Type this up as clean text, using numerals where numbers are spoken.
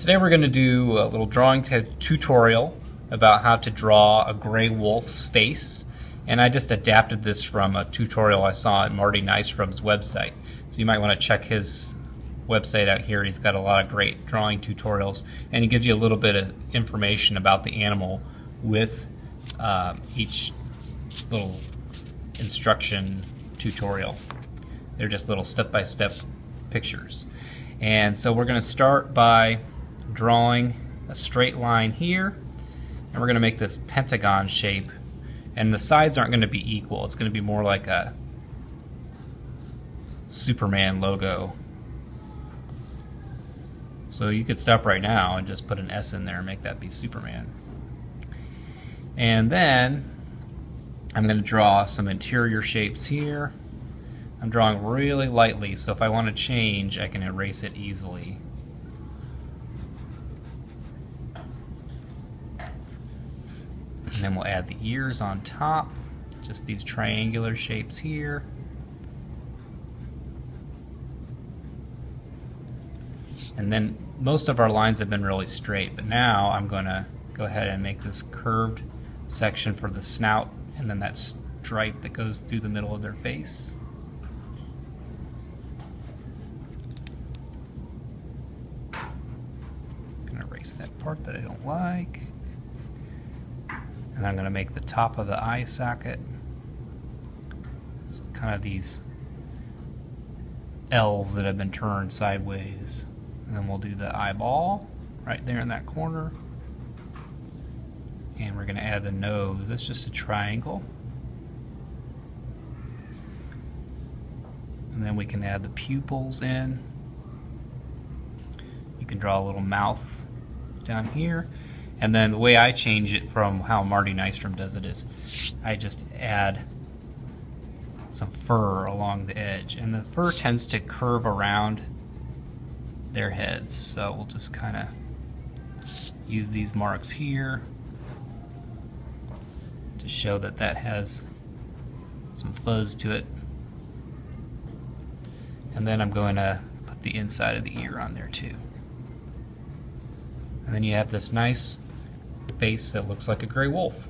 Today we're going to do a little drawing tutorial about how to draw a gray wolf's face, and I just adapted this from a tutorial I saw at Marty Nystrom's website. So you might want to check his website out here. He's got a lot of great drawing tutorials, and he gives you a little bit of information about the animal with each little instruction tutorial. They're just little step-by-step pictures. And so we're going to start by drawing a straight line here, and we're going to make this pentagon shape, and the sides aren't going to be equal. It's going to be more like a Superman logo. So you could stop right now and just put an S in there and make that be Superman. And then I'm going to draw some interior shapes here. I'm drawing really lightly, so if I want to change, I can erase it easily. And then we'll add the ears on top, just these triangular shapes here. And then most of our lines have been really straight, but now I'm going to go ahead and make this curved section for the snout, and then that stripe that goes through the middle of their face. I'm going to erase that part that I don't like. And I'm going to make the top of the eye socket, so kind of these L's that have been turned sideways. And then we'll do the eyeball right there in that corner. And we're going to add the nose. That's just a triangle. And then we can add the pupils in. You can draw a little mouth down here. And then the way I change it from how Marty Nystrom does it is I just add some fur along the edge. And the fur tends to curve around their heads. So we'll just kind of use these marks here to show that that has some fuzz to it. And then I'm going to put the inside of the ear on there too. And then you have this nice face that looks like a gray wolf.